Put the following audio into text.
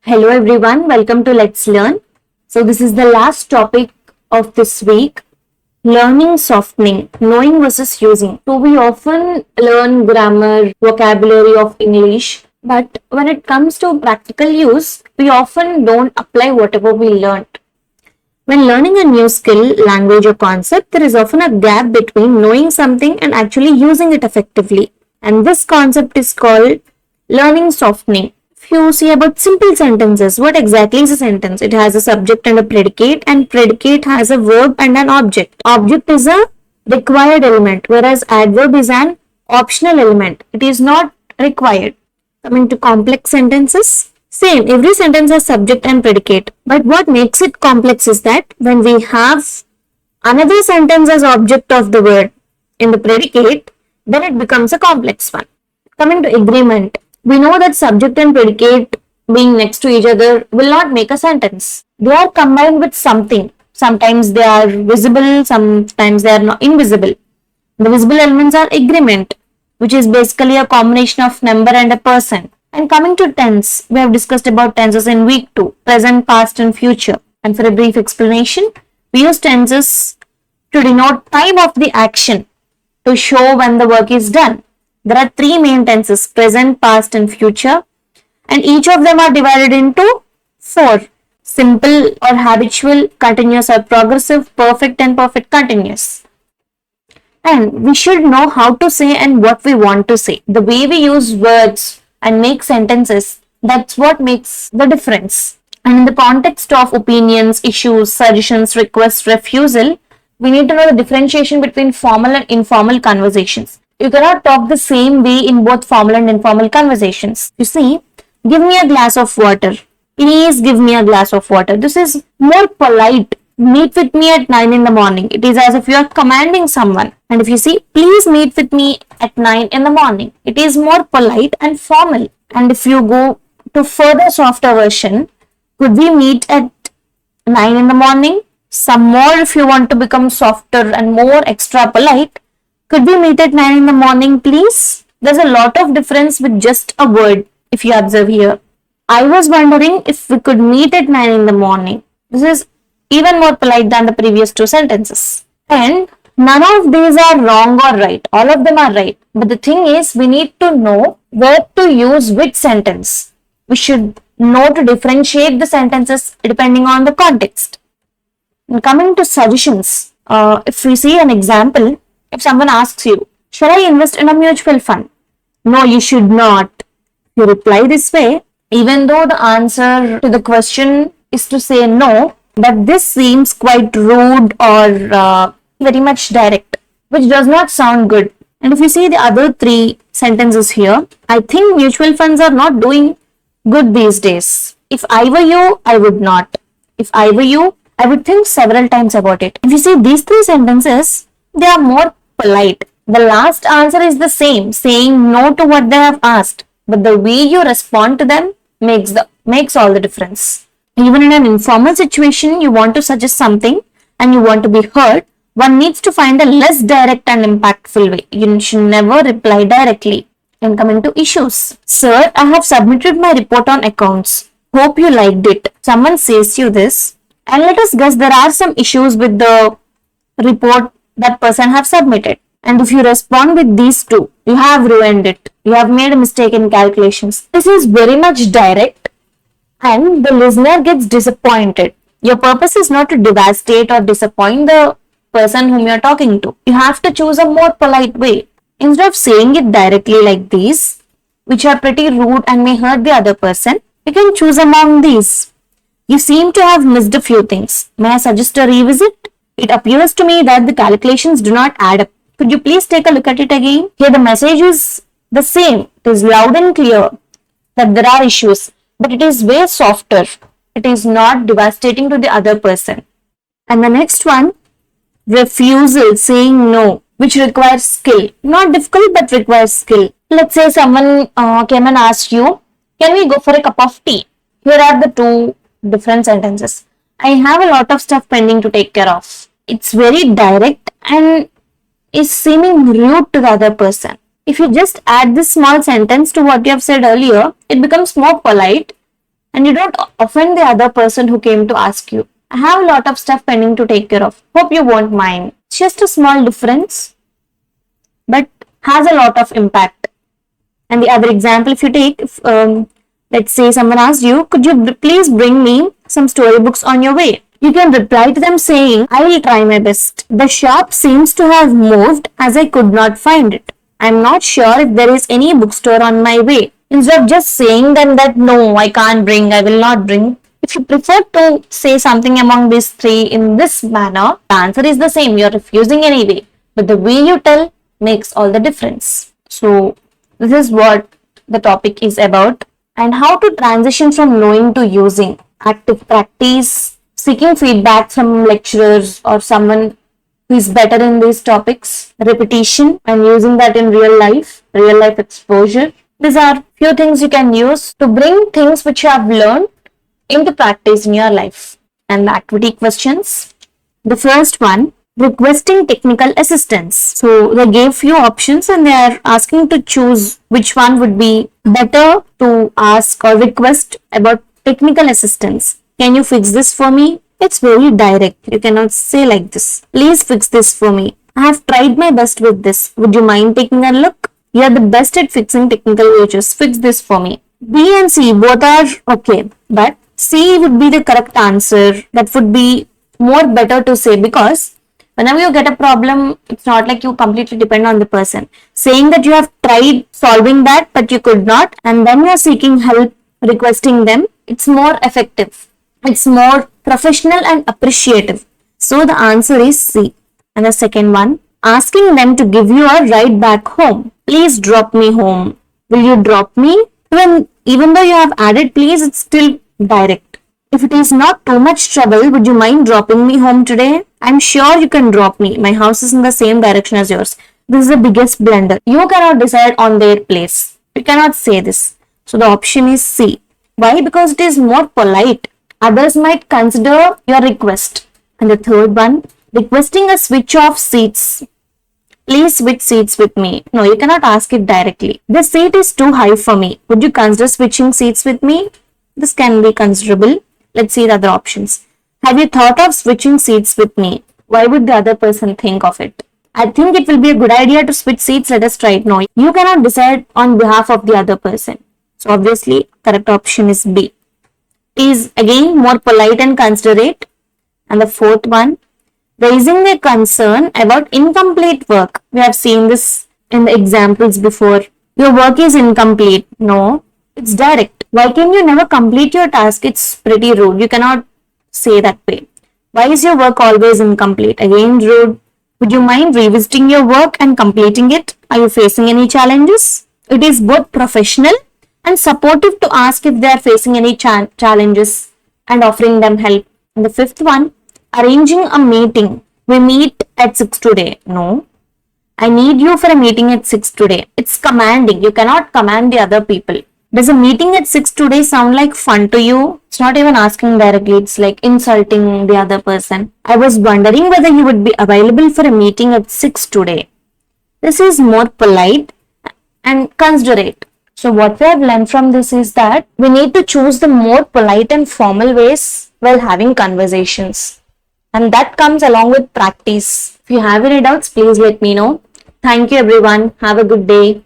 Hello everyone, welcome to Let's Learn. So this is the last topic of this week, learning softening, knowing versus using. So we often learn grammar, vocabulary of English, but when it comes to practical use, we often don't apply whatever we learned. When learning a new skill, language or concept, there is often a gap between knowing something and actually using it effectively. And this concept is called learning softening. If you see about simple sentences, what exactly is a sentence? It has a subject and a and predicate has a verb and an object. Object is a required element, whereas adverb is an optional element. It is not required. Coming to complex sentences, same, every sentence has subject and predicate. But what makes it complex is that when we have another sentence as object of the word in the predicate, then it becomes a complex one. Coming to agreement, we know that subject and predicate being next to each other will not make a sentence. They are combined with something. Sometimes they are visible, sometimes they are not invisible. The visible elements are agreement, which is basically a combination of number and a person. And coming to tense, we have discussed about tenses in week 2, present, past and future. And for a brief explanation, we use tenses to denote time of the action to show when the work is done. There are 3 main tenses, present, past and future, and each of them are divided into 4, simple or habitual, continuous or progressive, perfect and perfect continuous. And we should know how to say and what we want to say. The way we use words and make sentences, that's what makes the difference. And in the context of opinions, issues, suggestions, requests, refusal, we need to know the differentiation between formal and informal conversations. You cannot talk the same way in both formal and informal conversations. You see, give me a glass of water. Please give me a glass of water. This is more polite. Meet with me at 9 in the morning. It is as if you are commanding someone. And if you see, please meet with me at 9 in the morning. It is more polite and formal. And if you go to further softer version, could we meet at 9 in the morning? Some more if you want to become softer and more extra polite. Could we meet at 9 in the morning, please? There's a lot of difference with just a word, if you observe here. I was wondering if we could meet at 9 in the morning. This is even more polite than the previous 2 sentences. And none of these are wrong or right. All of them are right. But the thing is, we need to know where to use which sentence. We should know to differentiate the sentences depending on the context. And coming to suggestions, if we see an example, if someone asks you, should I invest in a mutual fund? No, you should not. You reply this way, even though the answer to the question is to say no, but this seems quite rude or very much direct, which does not sound good. And if you see the other 3 sentences here, I think mutual funds are not doing good these days. If I were you, I would not. If I were you, I would think several times about it. If you see these 3 sentences, they are more polite. The last answer is the same, saying no to what they have asked, but the way you respond to them makes all the difference. Even in an informal situation, you want to suggest something and you want to be heard, one needs to find a less direct and impactful way. You should never reply directly. And coming to issues. Sir, I have submitted my report on accounts. Hope you liked it. Someone says you this, and let us guess there are some issues with the report that person have submitted. And if you respond with these 2, you have ruined it. You have made a mistake in calculations. This is very much direct and the listener gets disappointed. Your purpose is not to devastate or disappoint the person whom you are talking to. You have to choose a more polite way. Instead of saying it directly like these, which are pretty rude and may hurt the other person, you can choose among these. You seem to have missed a few things. May I suggest a revisit? It appears to me that the calculations do not add up. Could you please take a look at it again? Here the message is the same. It is loud and clear that there are issues, but it is way softer. It is not devastating to the other person. And the next one, refusal, saying no, which requires skill. Not difficult, but requires skill. Let's say someone came and asked you, can we go for a cup of tea? Here are the 2 different sentences. I have a lot of stuff pending to take care of. It's very direct and is seeming rude to the other person. If you just add this small sentence to what you have said earlier, it becomes more polite and you don't offend the other person who came to ask you. I have a lot of stuff pending to take care of. Hope you won't mind. It's just a small difference, but has a lot of impact. And the other example, if you take, let's say someone asked you, could you please bring me some storybooks on your way? You can reply to them saying, I will try my best. The shop seems to have moved as I could not find it. I'm not sure if there is any bookstore on my way. Instead of just saying them that no, I can't bring, I will not bring. If you prefer to say something among these three in this manner, the answer is the same. You're refusing anyway. But the way you tell makes all the difference. So this is what the topic is about, and how to transition from knowing to using. Active practice, seeking feedback from lecturers or someone who is better in these topics, repetition and using that in real life exposure. These are few things you can use to bring things which you have learned into practice in your life. And the activity questions. The first one, requesting technical assistance. So they gave few options and they are asking to choose which one would be better to ask or request about technical assistance. Can you fix this for me? It's very direct. You cannot say like this. Please fix this for me. I have tried my best with this. Would you mind taking a look? You are the best at fixing technical issues. Fix this for me. B and C both are okay, but C would be the correct answer. That would be more better to say, because whenever you get a problem, it's not like you completely depend on the person. Saying that you have tried solving that but you could not, and then you are seeking help, requesting them, it's more effective. It's more professional and appreciative. So the answer is C. And the second one, asking them to give you a ride back home. Please drop me home. Will you drop me? Even though you have added please, it's still direct. If it is not too much trouble, would you mind dropping me home today? I'm sure you can drop me. My house is in the same direction as yours. This is the biggest blunder. You cannot decide on their place. You cannot say this. So the option is C. Why? Because it is more polite. Others might consider your request. And the third one, requesting a switch of seats. Please switch seats with me. No, you cannot ask it directly. This seat is too high for me. Would you consider switching seats with me? This can be considerable. Let's see the other options. Have you thought of switching seats with me? Why would the other person think of it? I think it will be a good idea to switch seats. Let us try it now. You cannot decide on behalf of the other person. So obviously, correct option is B. Is again more polite and considerate. And the fourth one, raising a concern about incomplete work. We have seen this in the examples before. Your work is incomplete. No, it's direct. Why can you never complete your task? It's pretty rude. You cannot say that way. Why is your work always incomplete? Again, rude. Would you mind revisiting your work and completing it? Are you facing any challenges? It is both professional and supportive to ask if they are facing any challenges and offering them help. And the fifth one, arranging a meeting. We meet at 6 today. No. I need you for a meeting at 6 today. It's commanding. You cannot command the other people. Does a meeting at 6 today sound like fun to you? It's not even asking directly. It's like insulting the other person. I was wondering whether you would be available for a meeting at 6 today. This is more polite and considerate. So what we have learned from this is that we need to choose the more polite and formal ways while having conversations. And that comes along with practice. If you have any doubts, please let me know. Thank you everyone. Have a good day.